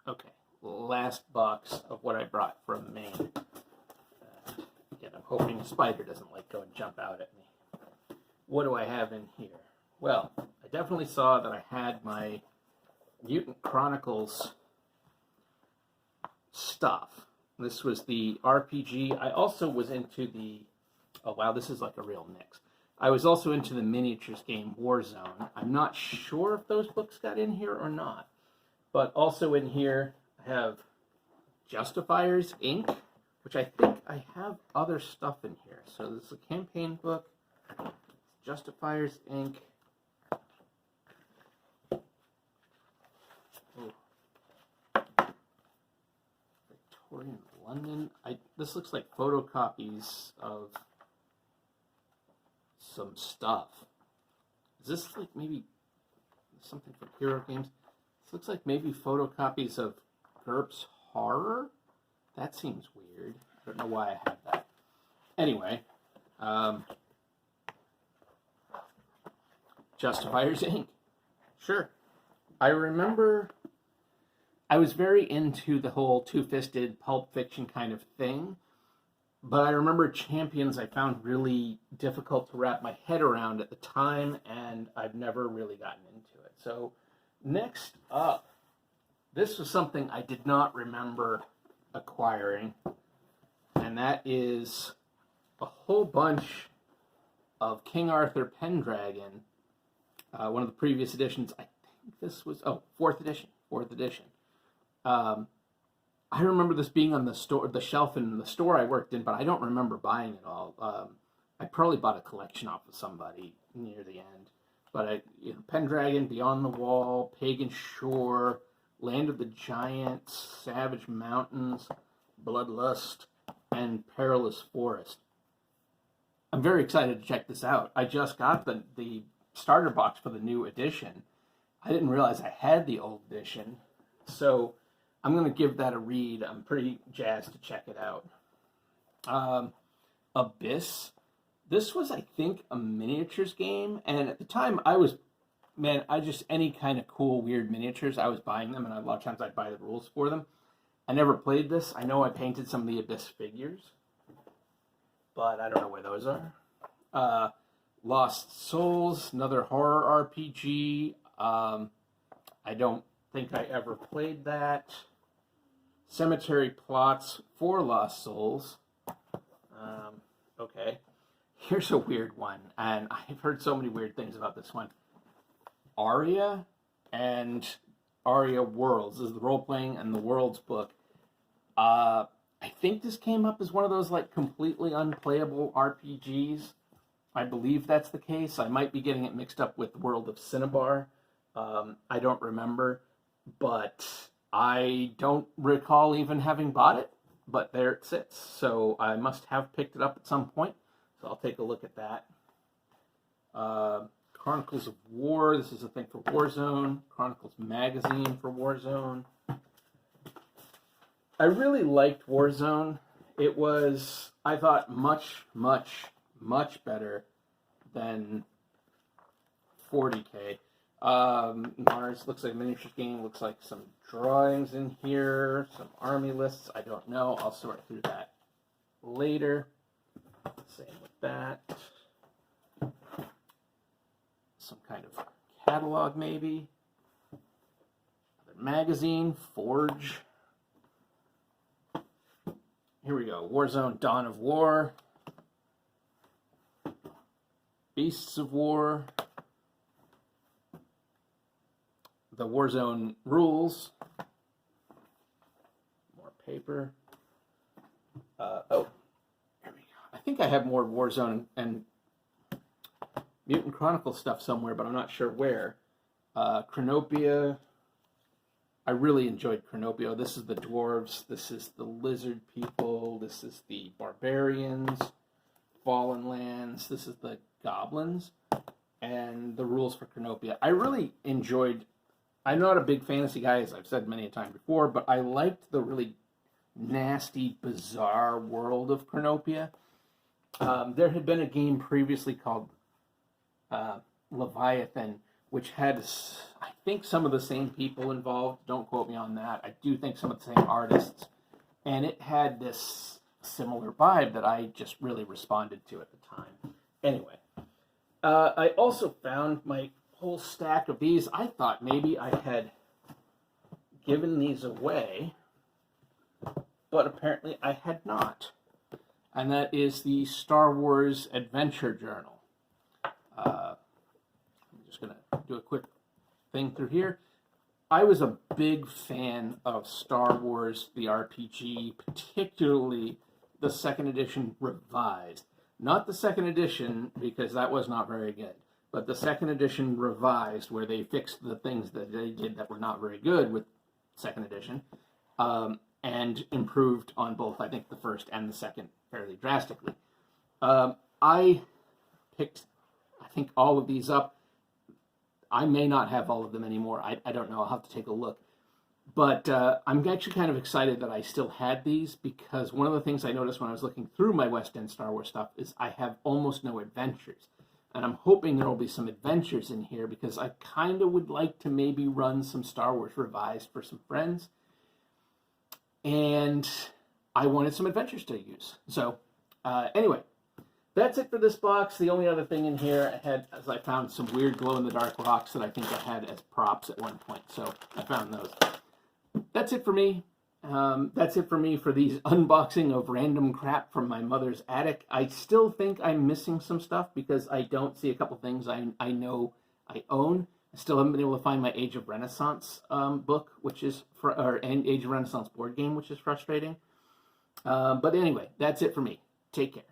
Okay, last box of what I brought from Maine. Again, I'm hoping a spider doesn't go and jump out at me. What do I have in here? Well, I definitely saw that I had my Mutant Chronicles stuff. This was the RPG. I also was into the, oh wow, this is like a real mix. I was also into the miniatures game Warzone. I'm not sure if those books got in here or not. But also in here, I have Justifiers, Inc., which I think I have other stuff in here. So this is a campaign book, Justifiers, Inc. Oh. Victorian London. This looks like photocopies of some stuff. Is this like maybe something from Hero Games? This looks like maybe photocopies of GURPS Horror? That seems weird. I don't know why I have that. Anyway, Justifiers, Inc. Sure. I remember I was very into the whole two-fisted Pulp Fiction kind of thing, but I remember Champions I found really difficult to wrap my head around at the time, and I've never really gotten into it. So next up, this was something I did not remember acquiring, and that is a whole bunch of King Arthur Pendragon, one of the previous editions. I think this was, fourth edition. I remember this being on the shelf in the store I worked in, but I don't remember buying it all. I probably bought a collection off of somebody near the end. But Pendragon, Beyond the Wall, Pagan Shore, Land of the Giants, Savage Mountains, Bloodlust, and Perilous Forest. I'm very excited to check this out. I just got the starter box for the new edition. I didn't realize I had the old edition, so I'm going to give that a read. I'm pretty jazzed to check it out. Abyss. This was, I think, a miniatures game, and at the time any kind of cool, weird miniatures, I was buying them, and a lot of times I'd buy the rules for them. I never played this. I know I painted some of the Abyss figures, but I don't know where those are. Lost Souls, another horror RPG. I don't think I ever played that. Cemetery Plots for Lost Souls. Okay. Here's a weird one, and I've heard so many weird things about this one. Aria and Aria Worlds. This is the role-playing and the Worlds book. I think this came up as one of those completely unplayable RPGs. I believe that's the case. I might be getting it mixed up with World of Cinnabar. I don't remember, but I don't recall even having bought it, but there it sits. So I must have picked it up at some point. So I'll take a look at that. Chronicles of War. This is a thing for Warzone. Chronicles magazine for Warzone. I really liked Warzone. It was, I thought, much, much, much better than 40K. Mars looks like a miniatures game. Looks like some drawings in here. Some army lists. I don't know. I'll sort through that later. Same with that. Some kind of catalog, maybe. Another magazine. Forge. Here we go. Warzone Dawn of War. Beasts of War. The Warzone rules. More paper. Here we go. I think I have more Warzone and Mutant Chronicles stuff somewhere, but I'm not sure where. Chronopia. I really enjoyed Chronopia. This is the dwarves. This is the lizard people. This is the barbarians. Fallen Lands. This is the goblins. And the rules for Chronopia. I really enjoyed. I'm not a big fantasy guy, as I've said many a time before, but I liked the really nasty, bizarre world of Chronopia. There had been a game previously called Leviathan, which had, I think, some of the same people involved. Don't quote me on that. I do think some of the same artists. And it had this similar vibe that I just really responded to at the time. Anyway, I also found my whole stack of these. I thought maybe I had given these away, but apparently I had not. And that is the Star Wars Adventure Journal. I'm just going to do a quick thing through here. I was a big fan of Star Wars, the RPG, particularly the second edition revised. Not the second edition, because that was not very good, but the second edition revised, where they fixed the things that they did that were not very good with second edition, and improved on both, I think, the first and the second fairly drastically. I picked, I think, all of these up. I may not have all of them anymore. I don't know. I'll have to take a look. But I'm actually kind of excited that I still had these, because one of the things I noticed when I was looking through my West End Star Wars stuff is I have almost no adventures. And I'm hoping there will be some adventures in here, because I kind of would like to maybe run some Star Wars Revised for some friends. And I wanted some adventures to use. So anyway, that's it for this box. The only other thing in here I had is I found some weird glow-in-the-dark rocks that I think I had as props at one point. So I found those. That's it for me. That's it for me for these unboxing of random crap from my mother's attic. I still think I'm missing some stuff because I don't see a couple things I know I own. I still haven't been able to find my Age of Renaissance book, which is or Age of Renaissance board game, which is frustrating. But anyway, that's it for me. Take care.